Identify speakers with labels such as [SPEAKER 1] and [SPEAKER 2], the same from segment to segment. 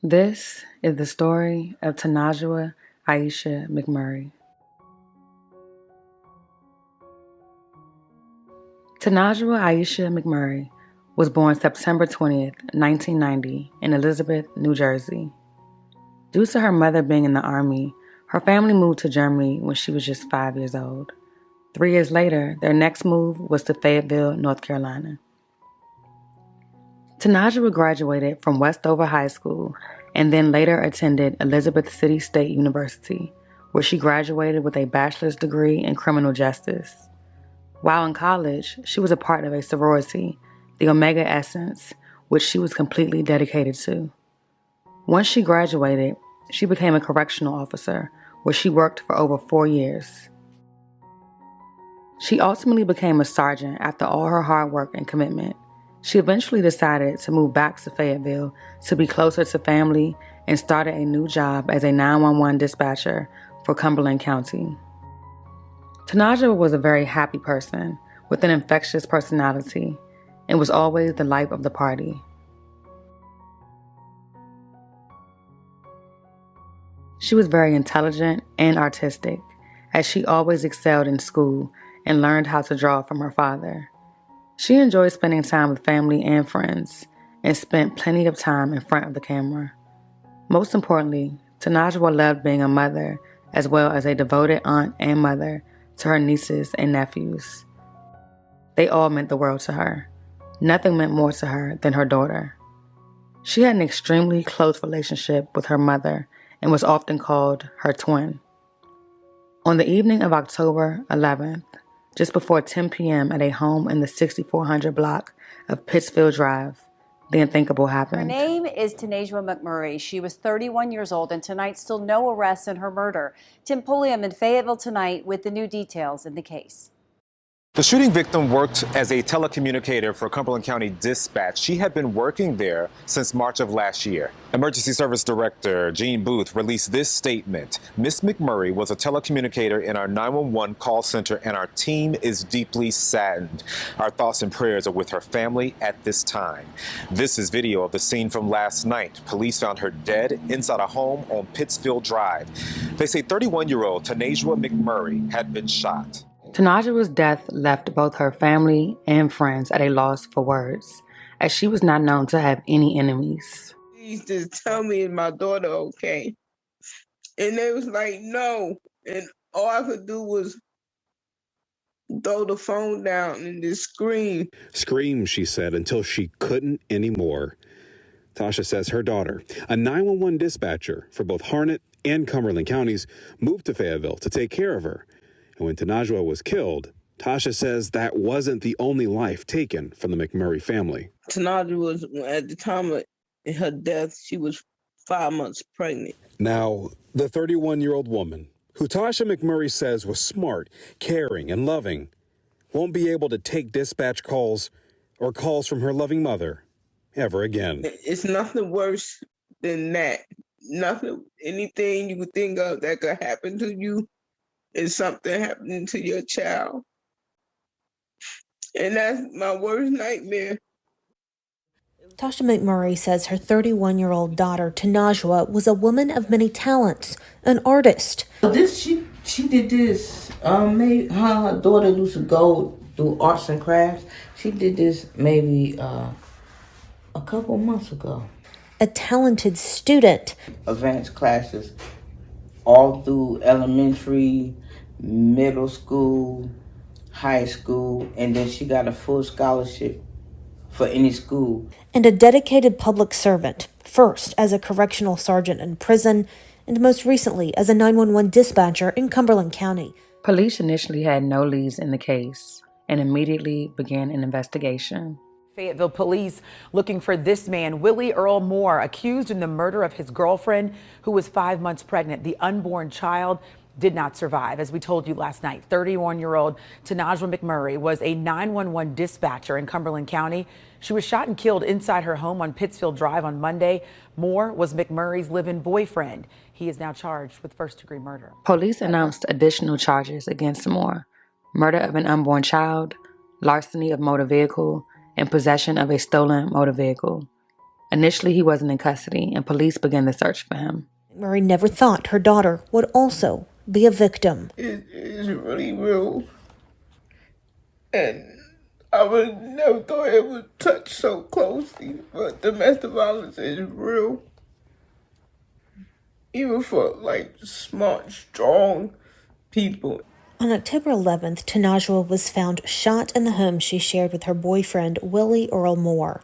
[SPEAKER 1] This is the story of Tanajwa Aisha McMurray. Tanajwa Aisha McMurray was born September 20th, 1990 in Elizabeth, New Jersey. Due to her mother being in the Army, her family moved to Germany when she was just 5 years old. 3 years later, their next move was to Fayetteville, North Carolina. Tanajwa graduated from Westover High School and then later attended Elizabeth City State University, where she graduated with a bachelor's degree in criminal justice. While in college, she was a part of a sorority, the Omega Essence, which she was completely dedicated to. Once she graduated, she became a correctional officer, where she worked for over 4 years. She ultimately became a sergeant after all her hard work and commitment. She eventually decided to move back to Fayetteville to be closer to family and started a new job as a 911 dispatcher for Cumberland County. Tanajwa was a very happy person with an infectious personality and was always the life of the party. She was very intelligent and artistic, as she always excelled in school and learned how to draw from her father. She enjoyed spending time with family and friends and spent plenty of time in front of the camera. Most importantly, Tanajwa loved being a mother as well as a devoted aunt and mother to her nieces and nephews. They all meant the world to her. Nothing meant more to her than her daughter. She had an extremely close relationship with her mother and was often called her twin. On the evening of October 11th, just before 10 p.m. at a home in the 6400 block of Pittsfield Drive, the unthinkable happened.
[SPEAKER 2] Her name is Tanajwa McMurray. She was 31 years old, and tonight still no arrests in her murder. Tim Pulliam in Fayetteville tonight with the new details in the case.
[SPEAKER 3] The shooting victim worked as a telecommunicator for Cumberland County Dispatch. She had been working there since March of last year. Emergency Service Director Gene Booth released this statement. Miss McMurray was a telecommunicator in our 911 call center, and our team is deeply saddened. Our thoughts and prayers are with her family at this time. This is video of the scene from last night. Police found her dead inside a home on Pittsfield Drive. They say 31-year-old Tanajwa McMurray had been shot.
[SPEAKER 1] Tanajwa's death left both her family and friends at a loss for words, as she was not known to have any enemies.
[SPEAKER 4] Please just tell me, is my daughter okay? And they was like, no. And all I could do was throw the phone down and just scream.
[SPEAKER 5] Scream, she said, until she couldn't anymore. Tasha says her daughter, a 911 dispatcher for both Harnett and Cumberland counties, moved to Fayetteville to take care of her. And when Tanajwa was killed, Tasha says that wasn't the only life taken from the McMurray family.
[SPEAKER 4] Tanajwa was, at the time of her death, she was 5 months pregnant.
[SPEAKER 5] Now, the 31-year-old woman, who Tasha McMurray says was smart, caring, and loving, won't be able to take dispatch calls or calls from her loving mother ever again.
[SPEAKER 4] It's nothing worse than that. Nothing, anything you could think of that could happen to you is something happening to your child. And that's my worst nightmare.
[SPEAKER 6] Tasha McMurray says her 31-year-old daughter, Tanajwa, was a woman of many talents, an artist.
[SPEAKER 7] She did this. Maybe her daughter used to go do arts and crafts. She did this maybe a couple months ago.
[SPEAKER 6] A talented student.
[SPEAKER 7] Advanced classes all through elementary, middle school, high school, and then she got a full scholarship for any school.
[SPEAKER 6] And a dedicated public servant, first as a correctional sergeant in prison, and most recently as a 911 dispatcher in Cumberland County.
[SPEAKER 1] Police initially had no leads in the case and immediately began an investigation.
[SPEAKER 8] Fayetteville police looking for this man, Willie Earl Moore, accused in the murder of his girlfriend, who was 5 months pregnant. The unborn child did not survive. As we told you last night, 31-year-old Tanajwa McMurray was a 911 dispatcher in Cumberland County. She was shot and killed inside her home on Pittsfield Drive on Monday. Moore was McMurray's live-in boyfriend. He is now charged with first-degree murder.
[SPEAKER 1] Police announced additional charges against Moore: murder of an unborn child, larceny of motor vehicle, and possession of a stolen motor vehicle. Initially, he wasn't in custody, and police began the search for him.
[SPEAKER 6] McMurray never thought her daughter would also be a victim.
[SPEAKER 4] It is really real. And I would never thought it would touch so closely, but domestic violence is real. Even for smart, strong people.
[SPEAKER 6] On October 11th, Tanajwa was found shot in the home she shared with her boyfriend, Willie Earl Moore.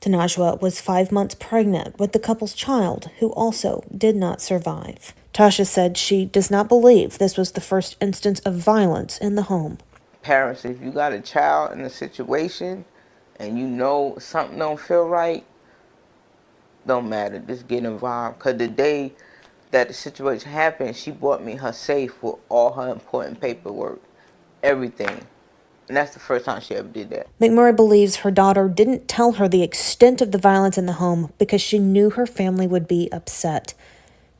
[SPEAKER 6] Tanajwa was 5 months pregnant with the couple's child, who also did not survive. Tasha said she does not believe this was the first instance of violence in the home.
[SPEAKER 7] Parents, if you got a child in a situation and you know something don't feel right, don't matter, just get involved. Because the day that the situation happened, she bought me her safe with all her important paperwork, everything. And that's the first time she ever did that.
[SPEAKER 6] McMurray believes her daughter didn't tell her the extent of the violence in the home because she knew her family would be upset.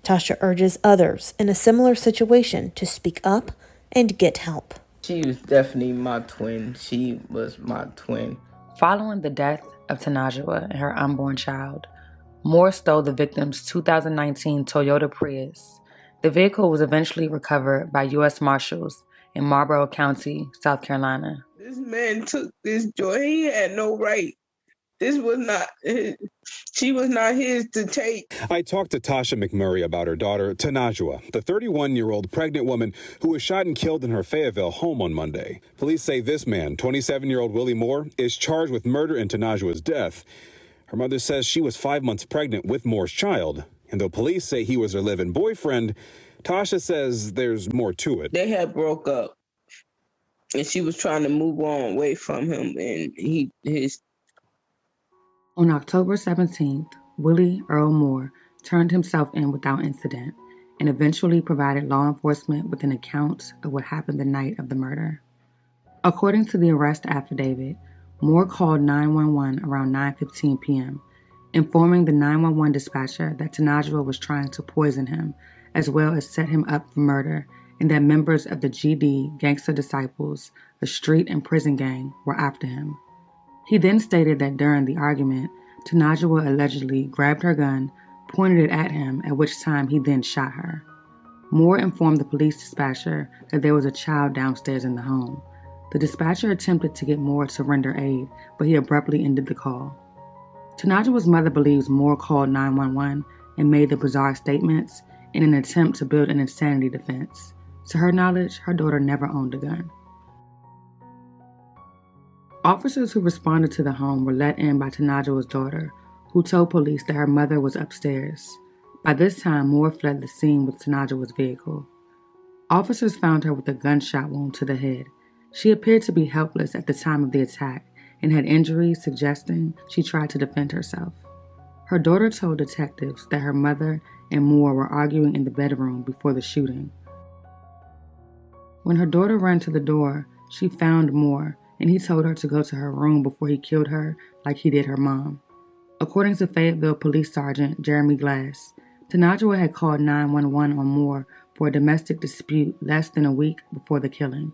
[SPEAKER 6] Tasha urges others in a similar situation to speak up and get help.
[SPEAKER 7] She was definitely my twin. She was my twin.
[SPEAKER 1] Following the death of Tanajwa and her unborn child, Moore stole the victim's 2019 Toyota Prius. The vehicle was eventually recovered by U.S. Marshals in Marlboro County, South Carolina.
[SPEAKER 4] This man took this joy. He had no right. This was not his. She was not his to take.
[SPEAKER 5] I talked to Tasha McMurray about her daughter, Tanajwa, the 31-year-old pregnant woman who was shot and killed in her Fayetteville home on Monday. Police say this man, 27-year-old Willie Moore, is charged with murder in Tanajwa's death. Her mother says she was 5 months pregnant with Moore's child. And though police say he was her live-in boyfriend, Tasha says there's more to it.
[SPEAKER 4] They had broke up, and she was trying to move on away from him, and his.
[SPEAKER 1] On October 17th, Willie Earl Moore turned himself in without incident and eventually provided law enforcement with an account of what happened the night of the murder. According to the arrest affidavit, Moore called 911 around 9:15 p.m., informing the 911 dispatcher that Tanajwa was trying to poison him, as well as set him up for murder, and that members of the GD Gangster Disciples, a street and prison gang, were after him. He then stated that during the argument, Tanajwa allegedly grabbed her gun, pointed it at him, at which time he then shot her. Moore informed the police dispatcher that there was a child downstairs in the home. The dispatcher attempted to get Moore to render aid, but he abruptly ended the call. Tanajwa's mother believes Moore called 911 and made the bizarre statements in an attempt to build an insanity defense. To her knowledge, her daughter never owned a gun. Officers who responded to the home were let in by Tanajwa's daughter, who told police that her mother was upstairs. By this time, Moore fled the scene with Tanajwa's vehicle. Officers found her with a gunshot wound to the head. She appeared to be helpless at the time of the attack and had injuries suggesting she tried to defend herself. Her daughter told detectives that her mother and Moore were arguing in the bedroom before the shooting. When her daughter ran to the door, she found Moore, and he told her to go to her room before he killed her like he did her mom. According to Fayetteville Police Sergeant Jeremy Glass, Tanajwa had called 911 on Moore for a domestic dispute less than a week before the killing.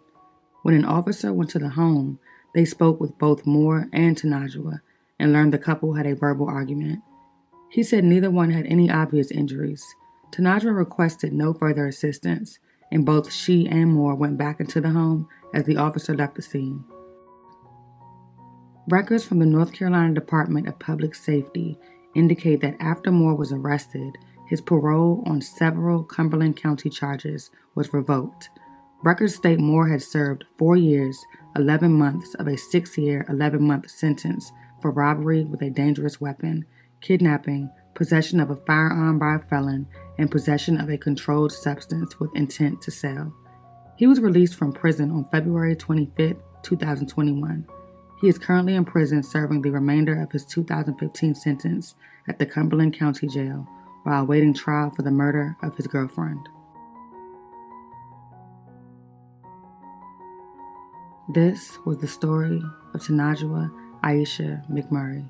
[SPEAKER 1] When an officer went to the home, they spoke with both Moore and Tanajwa and learned the couple had a verbal argument. He said neither one had any obvious injuries. Tanajwa requested no further assistance, and both she and Moore went back into the home as the officer left the scene. Records from the North Carolina Department of Public Safety indicate that after Moore was arrested, his parole on several Cumberland County charges was revoked. Records state Moore had served 4 years, 11 months of a 6-year, 11-month sentence for robbery with a dangerous weapon, kidnapping, possession of a firearm by a felon, and possession of a controlled substance with intent to sell. He was released from prison on February 25, 2021. He is currently in prison serving the remainder of his 2015 sentence at the Cumberland County Jail while awaiting trial for the murder of his girlfriend. This was the story of Tanajwa Aisha McMurray.